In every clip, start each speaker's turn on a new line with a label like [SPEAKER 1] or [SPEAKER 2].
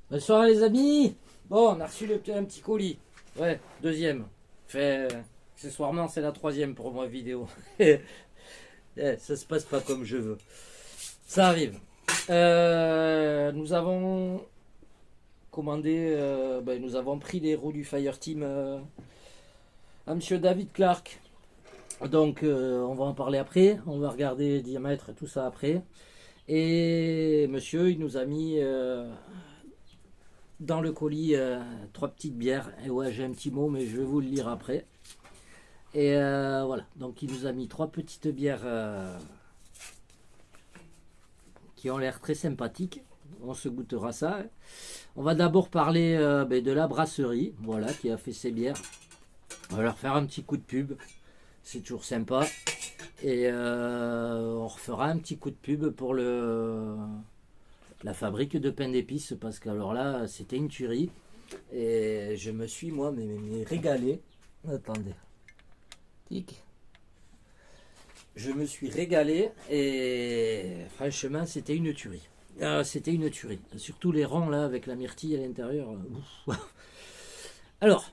[SPEAKER 1] Bonsoir les amis. Bon, on a reçu un petit colis. Ouais, deuxième. Fait, accessoirement, c'est la troisième pour moi vidéo. Ça se passe pas comme je veux. Ça arrive. Nous avons commandé, nous avons pris les roues du Fireteam à Monsieur David Clark. Donc, on va en parler après. On va regarder les diamètres et tout ça après. Et monsieur, il nous a mis dans le colis trois petites bières. Et ouais, j'ai un petit mot, mais je vais vous le lire après. Et voilà, donc il nous a mis trois petites bières qui ont l'air très sympathiques. On se goûtera ça. On va d'abord parler de la brasserie, voilà, qui a fait ses bières. On va leur faire un petit coup de pub. C'est toujours sympa. Et on refera un petit coup de pub pour la fabrique de pain d'épices, parce que alors là, c'était une tuerie. Et je me suis, moi, mais régalé. Attendez. Tic. Je me suis régalé et franchement, c'était une tuerie. C'était une tuerie. Surtout les ronds là, avec la myrtille à l'intérieur. Alors,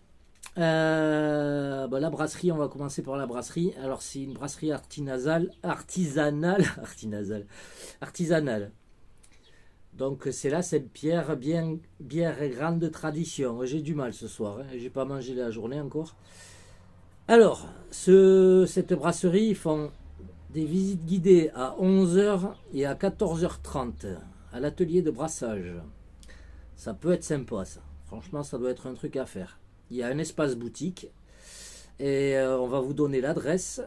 [SPEAKER 1] la brasserie, on va commencer par la brasserie. Alors, c'est une brasserie artisanale. Donc, c'est là, cette bière bien grande tradition. J'ai du mal ce soir, hein. J'ai pas mangé la journée encore. Alors, cette brasserie, ils font des visites guidées à 11 heures et à 14h30 à l'atelier de brassage. Ça peut être sympa, ça. Franchement, ça doit être un truc à faire. Il y a un espace boutique et on va vous donner l'adresse.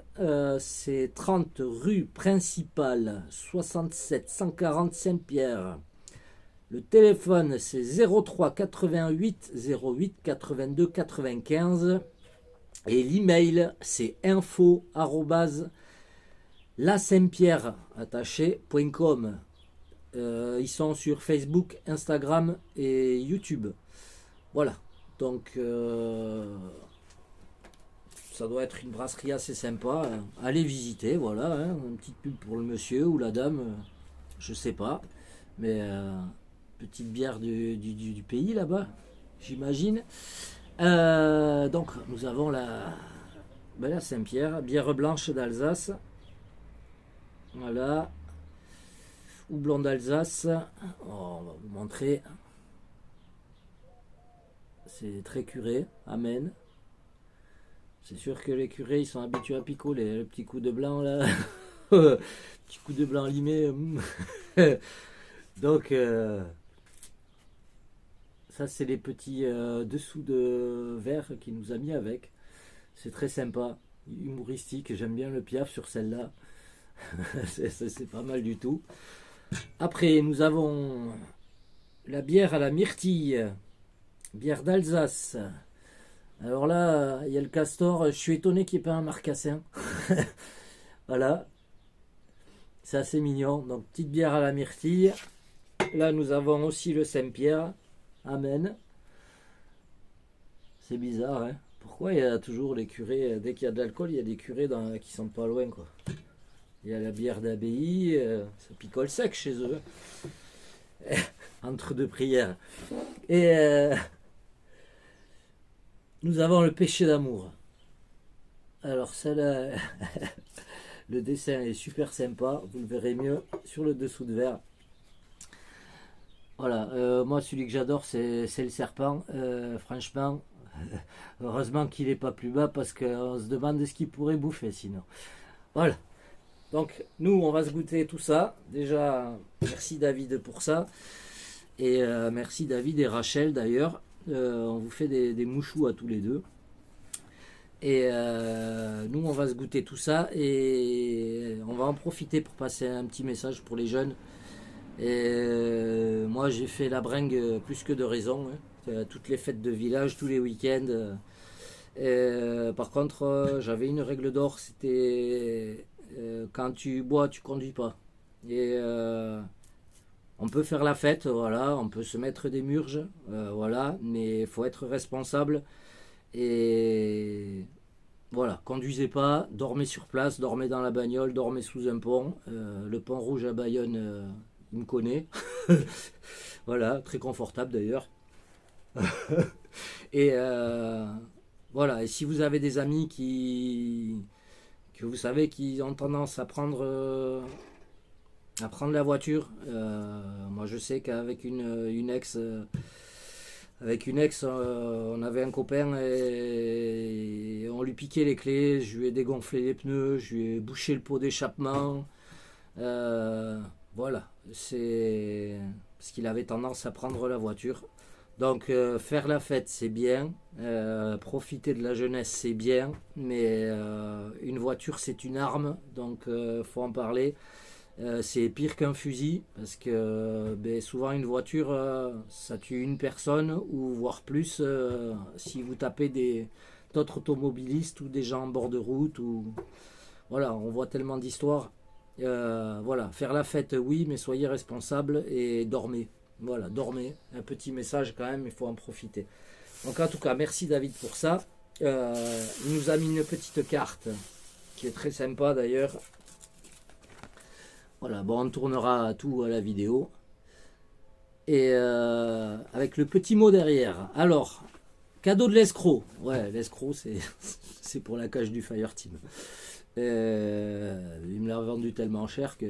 [SPEAKER 1] C'est 30 rue principale, 67 140 Saint-Pierre. Le téléphone, c'est 03 88 08 82 95. Et l'email, c'est info@lasaintpierre.com. Ils sont sur Facebook, Instagram et YouTube. Voilà. Donc, ça doit être une brasserie assez sympa. Allez visiter, voilà. Une petite pub pour le monsieur ou la dame, je sais pas. Mais petite bière du pays là-bas, j'imagine. Donc, nous avons la Saint-Pierre, bière blanche d'Alsace. Voilà. Houblon d'Alsace. Oh, on va vous montrer. C'est très curé. Amen. C'est sûr que les curés, ils sont habitués à picoler. Le petit coup de blanc, là. Petit coup de blanc limé. Donc, ça, c'est les petits dessous de verre qu'il nous a mis avec. C'est très sympa. Humoristique. J'aime bien le piaf sur celle-là. C'est pas mal du tout. Après, nous avons la bière à la myrtille, bière d'Alsace. Alors là, il y a le castor. Je suis étonné qu'il n'y ait pas un marcassin. Voilà, c'est assez mignon. Donc, petite bière à la myrtille. Là, nous avons aussi le Saint-Pierre. Amen. C'est bizarre, hein. Pourquoi il y a toujours les curés, dès qu'il y a de l'alcool, il y a des curés qui sont pas loin, quoi. Il y a la bière d'abbaye, ça picole sec chez eux. Entre deux prières. Et nous avons le péché d'amour. Alors celle-là, le dessin est super sympa. Vous le verrez mieux sur le dessous de verre. Voilà, moi celui que j'adore c'est le serpent. Franchement, heureusement qu'il n'est pas plus bas parce qu'on se demande ce qu'il pourrait bouffer sinon. Voilà. Donc nous on va se goûter tout ça. Déjà merci David pour ça. Et merci David et Rachel d'ailleurs. On vous fait des mouchous à tous les deux. Et nous on va se goûter tout ça. Et on va en profiter pour passer un petit message pour les jeunes. Et moi j'ai fait la bringue plus que de raison. Toutes les fêtes de village, tous les week-ends. Par contre j'avais une règle d'or. C'était quand tu bois tu conduis pas. Et on peut faire la fête, voilà, on peut se mettre des murges, voilà, mais il faut être responsable et voilà, conduisez pas, dormez sur place, dormez dans la bagnole, dormez sous un pont. Le pont rouge à Bayonne, il me connaît. Voilà, très confortable d'ailleurs. Et voilà, et si vous avez des amis que vous savez qui ont tendance à prendre la voiture, moi je sais qu'avec une ex, on avait un copain et on lui piquait les clés, je lui ai dégonflé les pneus, je lui ai bouché le pot d'échappement. Euh, voilà, c'est parce qu'il avait tendance à prendre la voiture. Donc faire la fête c'est bien, profiter de la jeunesse c'est bien, mais une voiture c'est une arme, donc faut en parler. C'est pire qu'un fusil parce que ben, souvent une voiture ça tue une personne ou voire plus si vous tapez d'autres automobilistes ou des gens en bord de route ou voilà, on voit tellement d'histoires. Voilà, faire la fête oui, mais soyez responsables et dormez. Voilà, dormez. Un petit message quand même, il faut en profiter. Donc en tout cas, merci David pour ça. Il nous a mis une petite carte qui est très sympa d'ailleurs. Voilà, bon, on tournera tout à la vidéo. Et avec le petit mot derrière. Alors, cadeau de l'escroc. Ouais, l'escroc, c'est pour la cage du Fireteam. Il me l'a vendu tellement cher que...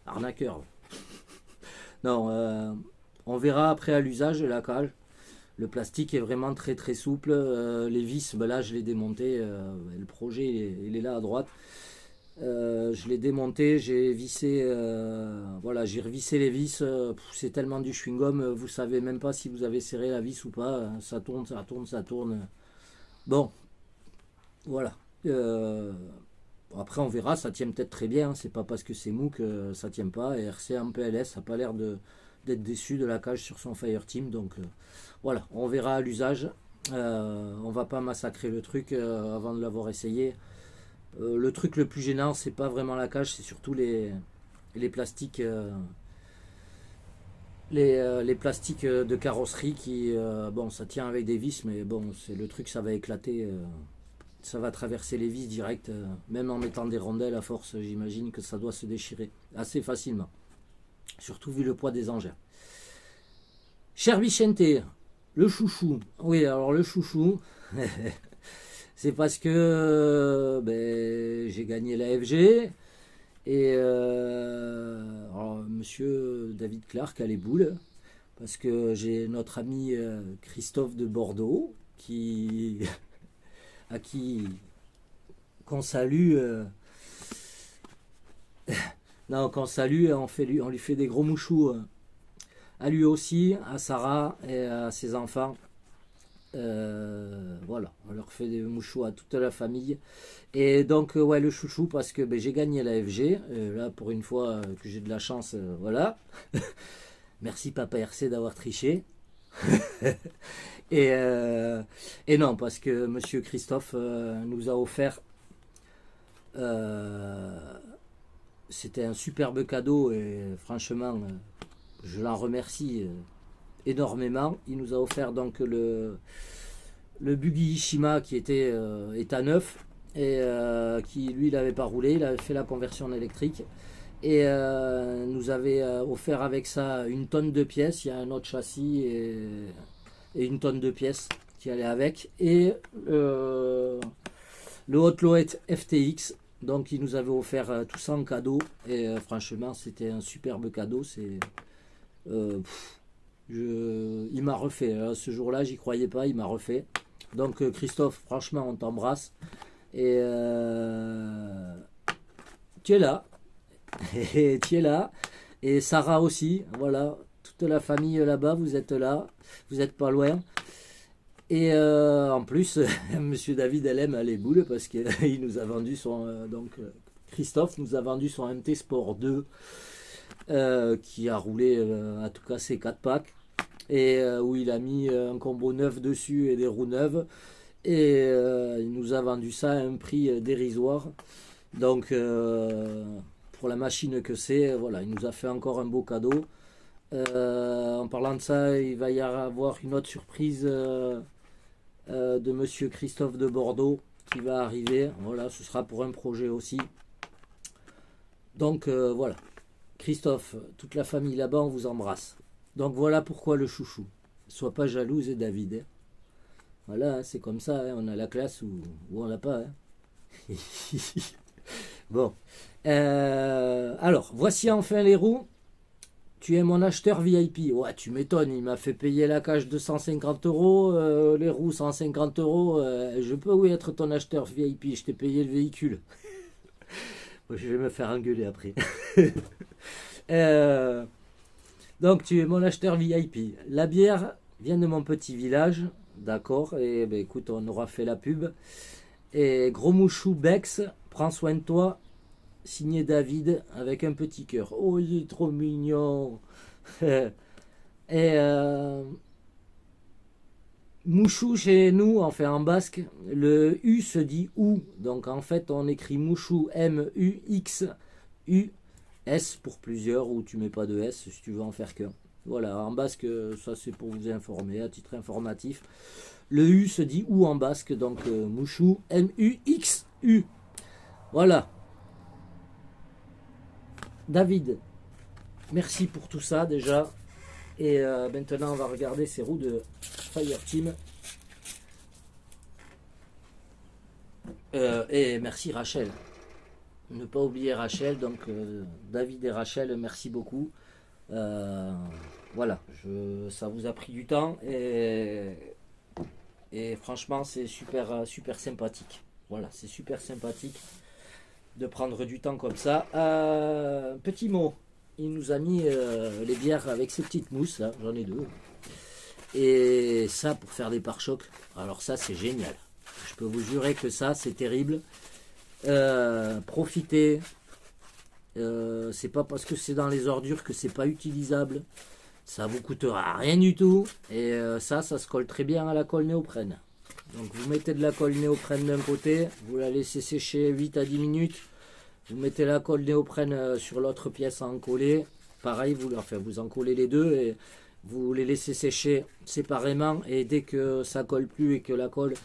[SPEAKER 1] Arnaqueur. Non, on verra après à l'usage de la cage. Le plastique est vraiment très très souple. Les vis, ben là je l'ai démonté. Le projet il est là à droite. Je l'ai démonté, j'ai vissé, voilà, j'ai revissé les vis. C'est tellement du chewing-gum, vous savez même pas si vous avez serré la vis ou pas. Ça tourne, ça tourne, ça tourne. Bon, voilà. Après on verra, ça tient peut-être très bien. C'est pas parce que c'est mou que ça tient pas. Et RC en PLS, ça n'a pas l'air d'être déçu de la cage sur son Fireteam. Donc voilà, on verra à l'usage. On va pas massacrer le truc avant de l'avoir essayé. Le truc le plus gênant, c'est pas vraiment la cage, c'est surtout les plastiques, les plastiques de carrosserie qui, bon, ça tient avec des vis, mais bon, c'est le truc, ça va éclater, ça va traverser les vis direct, même en mettant des rondelles à force, j'imagine que ça doit se déchirer assez facilement, surtout vu le poids des engins. Cher Vicente, le chouchou, oui, alors le chouchou. C'est parce que ben, j'ai gagné la FG et alors, monsieur David Clark a les boules parce que j'ai notre ami Christophe de Bordeaux à qui qu'on salue non qu'on salue et on lui fait des gros mouchous à lui aussi, à Sarah et à ses enfants. Voilà, on leur fait des mouchous à toute la famille. Et donc, ouais, le chouchou, parce que ben, j'ai gagné la FG. Là, pour une fois que j'ai de la chance, voilà. Merci Papa RC d'avoir triché. et non, parce que Monsieur Christophe nous a offert. C'était un superbe cadeau et franchement, je l'en remercie énormément. Il nous a offert donc le buggy Ishima qui était état neuf et qui lui il n'avait pas roulé, il avait fait la conversion en électrique et nous avait offert avec ça une tonne de pièces. Il y a un autre châssis et une tonne de pièces qui allait avec et le Hot Loet FTX. Donc il nous avait offert tout ça en cadeau et franchement c'était un superbe cadeau. C'est il m'a refait. Ce jour-là, j'y croyais pas, il m'a refait. Donc Christophe, franchement, on t'embrasse. Et tu es là. Et tu es là. Et Sarah aussi. Voilà, toute la famille là-bas, vous êtes là. Vous n'êtes pas loin. Et en plus, Monsieur David LM a les boules parce qu'il nous a vendu son... donc Christophe nous a vendu son MT Sport 2 qui a roulé à tout casser 4 packs et où il a mis un combo neuf dessus et des roues neuves et il nous a vendu ça à un prix dérisoire. Donc pour la machine que c'est, voilà, il nous a fait encore un beau cadeau. En parlant de ça, il va y avoir une autre surprise de Monsieur Christophe de Bordeaux qui va arriver. Voilà, ce sera pour un projet aussi. Donc voilà. Christophe, toute la famille là-bas, on vous embrasse. Donc voilà pourquoi le chouchou. Sois pas jalouse, David. Hein. Voilà, hein, c'est comme ça, hein, on a la classe ou on l'a pas. Hein. Bon. Alors, voici enfin les roues. Tu es mon acheteur VIP. Ouais, tu m'étonnes, il m'a fait payer la cage 250 €, les roues 150 €. Je peux, oui, être ton acheteur VIP, je t'ai payé le véhicule. Je vais me faire engueuler après. Donc, tu es mon acheteur VIP. La bière vient de mon petit village, d'accord. Et ben, écoute, on aura fait la pub. Et Gros Mouchou Bex, prends soin de toi. Signé David avec un petit cœur. Oh, il est trop mignon. Et Mouchou chez nous, enfin en basque, le U se dit OU. Donc en fait, on écrit Mouchou M-U-X-U. S pour plusieurs, ou tu mets pas de S si tu veux en faire qu'un. Voilà, en basque, ça c'est pour vous informer, à titre informatif. Le U se dit OU en basque, donc Mouchou M-U-X-U. Voilà. David, merci pour tout ça déjà. Et maintenant, on va regarder ces roues de Fireteam. Et merci Rachel. Ne pas oublier Rachel. Donc David et Rachel, merci beaucoup. Voilà, ça vous a pris du temps. Et franchement, c'est super, super sympathique. Voilà, c'est super sympathique de prendre du temps comme ça. Petit mot. Il nous a mis les bières avec ces petites mousses, là, j'en ai deux. Et ça pour faire des pare-chocs. Alors ça c'est génial. Je peux vous jurer que ça c'est terrible. Profitez. C'est pas parce que c'est dans les ordures que c'est pas utilisable. Ça vous coûtera rien du tout. Et ça se colle très bien à la colle néoprène. Donc vous mettez de la colle néoprène d'un côté, vous la laissez sécher 8 à 10 minutes. Vous mettez la colle néoprène sur l'autre pièce à encoller. Pareil, vous encollez les deux et vous les laissez sécher séparément. Et dès que ça colle plus et que la colle,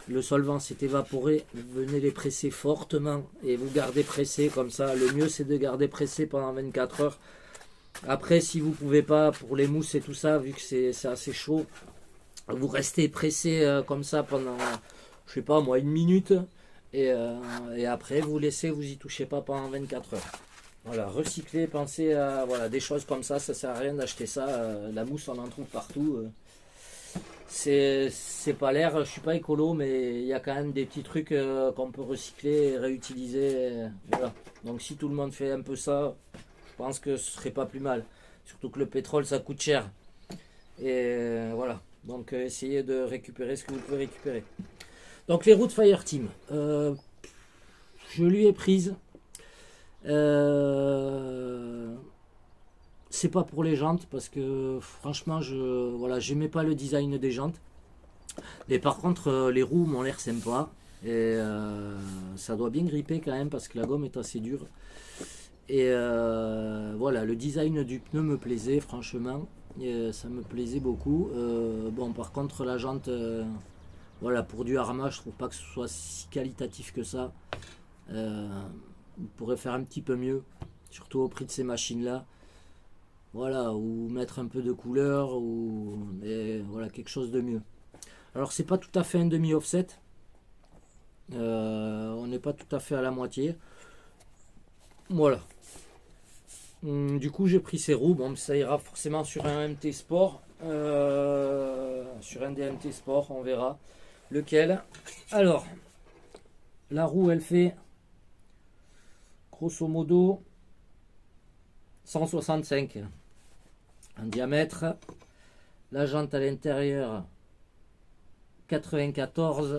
[SPEAKER 1] le solvant s'est évaporé, vous venez les presser fortement et vous gardez pressé comme ça. Le mieux c'est de garder pressé pendant 24 heures. Après, si vous pouvez pas, pour les mousses et tout ça, vu que c'est assez chaud, vous restez pressé comme ça pendant, je sais pas moi, 1 minute. Et après, vous laissez, vous y touchez pas pendant 24 heures. Voilà, recycler, pensez à voilà, des choses comme ça sert à rien d'acheter ça. La mousse, on en trouve partout. C'est pas l'air, je suis pas écolo, mais il y a quand même des petits trucs qu'on peut recycler et réutiliser. Voilà. Donc si tout le monde fait un peu ça, je pense que ce serait pas plus mal. Surtout que le pétrole, ça coûte cher. Et voilà. Donc essayez de récupérer ce que vous pouvez récupérer. Donc les roues de Fireteam, je lui ai prise. C'est pas pour les jantes parce que franchement, j'aimais pas le design des jantes. Mais par contre, les roues m'ont l'air sympa et ça doit bien gripper quand même parce que la gomme est assez dure. Et voilà, le design du pneu me plaisait franchement, ça me plaisait beaucoup. Bon, par contre, la jante. Voilà, pour du Arma, je trouve pas que ce soit si qualitatif que ça. On pourrait faire un petit peu mieux, surtout au prix de ces machines-là. Voilà, ou mettre un peu de couleur, mais voilà, quelque chose de mieux. Alors, c'est pas tout à fait un demi-offset. On n'est pas tout à fait à la moitié. Voilà. Du coup, j'ai pris ces roues. Bon, ça ira forcément sur un MT Sport. Sur un DMT Sport, on verra. Lequel? Alors, la roue, elle fait grosso modo 165 en diamètre. La jante à l'intérieur 94.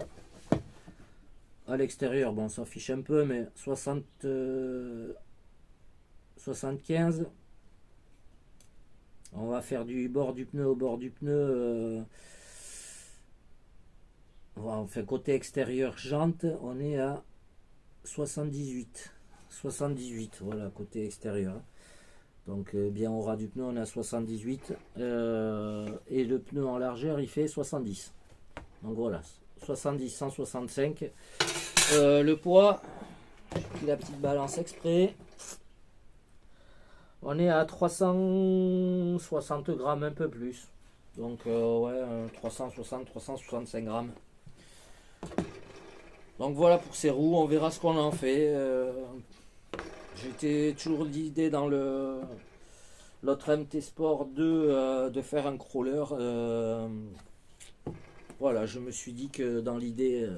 [SPEAKER 1] À l'extérieur, bon, ça affiche un peu, mais 75. On va faire du bord du pneu au bord du pneu. Enfin, côté extérieur jante, on est à 78. 78, voilà, côté extérieur. Donc, bien au ras du pneu, on est à 78. Et le pneu en largeur, il fait 70. Donc voilà, 70, 165. Le poids, j'ai pris la petite balance exprès. On est à 360 grammes, un peu plus. Donc ouais, 360-365 grammes. Donc voilà pour ces roues, on verra ce qu'on en fait. J'étais toujours l'idée dans l'autre MT Sport 2 de faire un crawler. Voilà, je me suis dit que dans l'idée,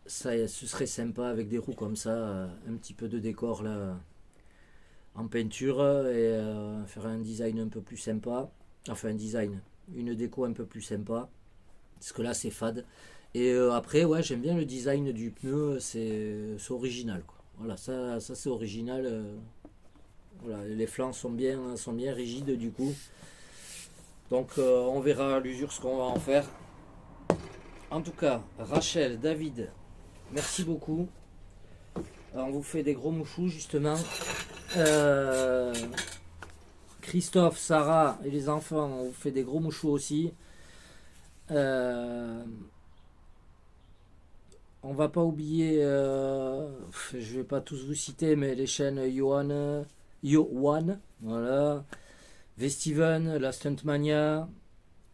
[SPEAKER 1] ce serait sympa avec des roues comme ça, un petit peu de décor là en peinture et faire un design un peu plus sympa. Enfin, un design, une déco un peu plus sympa. Parce que là, c'est fade. Et après, ouais, j'aime bien le design du pneu, c'est original, quoi. Voilà, ça c'est original. Voilà, les flancs sont bien rigides du coup. Donc on verra à l'usure ce qu'on va en faire. En tout cas, Rachel, David, merci beaucoup. On vous fait des gros mouchous justement. Euh, Christophe, Sarah et les enfants, on vous fait des gros mouchous aussi. On va pas oublier, je vais pas tous vous citer, mais les chaînes Yo1, voilà, Vestiven, la Stuntmania,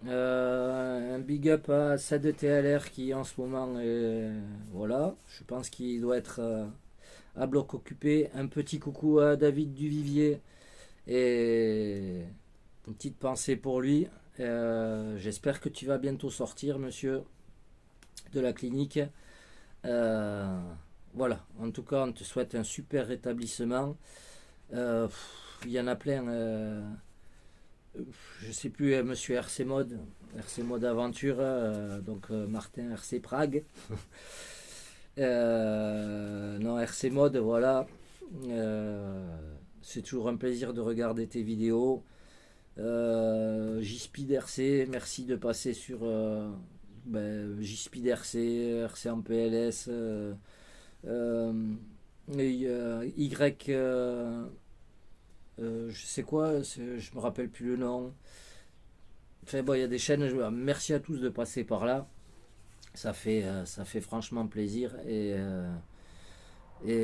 [SPEAKER 1] un big up à SAD-TLR qui en ce moment est, voilà, je pense qu'il doit être à bloc occupé. Un petit coucou à David Duvivier et une petite pensée pour lui. J'espère que tu vas bientôt sortir, monsieur, de la clinique. Voilà, en tout cas, on te souhaite un super rétablissement. Il y en a plein. Je sais plus, monsieur RC Mode Aventure, donc Martin RC Prague. Non, RC Mode, voilà. C'est toujours un plaisir de regarder tes vidéos. J-Speed RC, merci de passer sur J-Speed RC, RC en PLS, Y, je sais quoi, je me rappelle plus le nom. Enfin bon, il y a des chaînes, merci à tous de passer par là. Ça fait franchement plaisir et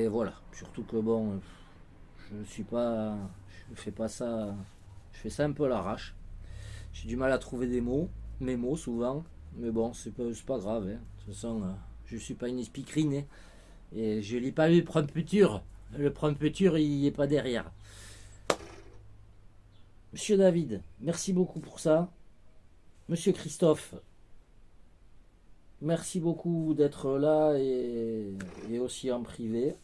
[SPEAKER 1] voilà. Surtout que bon, je fais pas ça, je fais ça un peu à l'arrache. J'ai du mal à trouver mes mots souvent, mais bon, c'est pas grave. Hein. De toute façon, je suis pas une speakerine hein. Et je lis pas le prompt futur. Le prompt futur, il est pas derrière. Monsieur David, merci beaucoup pour ça. Monsieur Christophe, merci beaucoup d'être là et aussi en privé.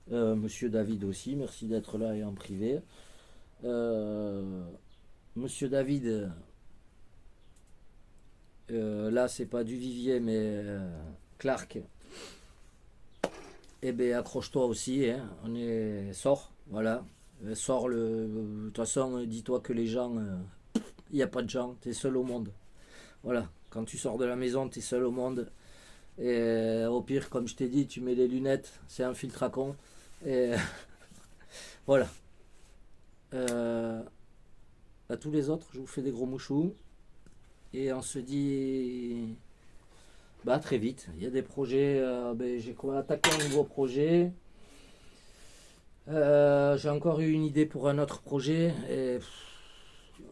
[SPEAKER 1] Monsieur David aussi, merci d'être là et en privé. Monsieur David, là c'est pas du Vivier mais Clark. Eh bien accroche-toi aussi, hein. Sors, voilà. Sors de toute façon, dis-toi que les gens, il n'y a pas de gens, t'es seul au monde. Voilà, quand tu sors de la maison, t'es seul au monde. Et au pire, comme je t'ai dit, tu mets les lunettes, c'est un filtre à con. Et voilà. À tous les autres, je vous fais des gros mouchous. Et on se dit très vite. Il y a des projets. J'ai attaqué un nouveau projet. J'ai encore eu une idée pour un autre projet. Et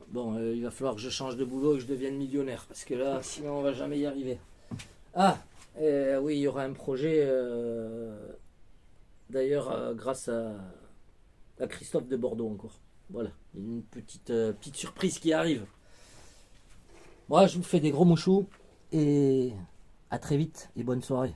[SPEAKER 1] bon, il va falloir que je change de boulot et que je devienne millionnaire. Parce que là, sinon, on va jamais y arriver. Ah, oui, il y aura un projet. D'ailleurs, grâce à Christophe de Bordeaux encore. Voilà, une petite surprise qui arrive. Moi, je vous fais des gros mouchous et à très vite et bonne soirée.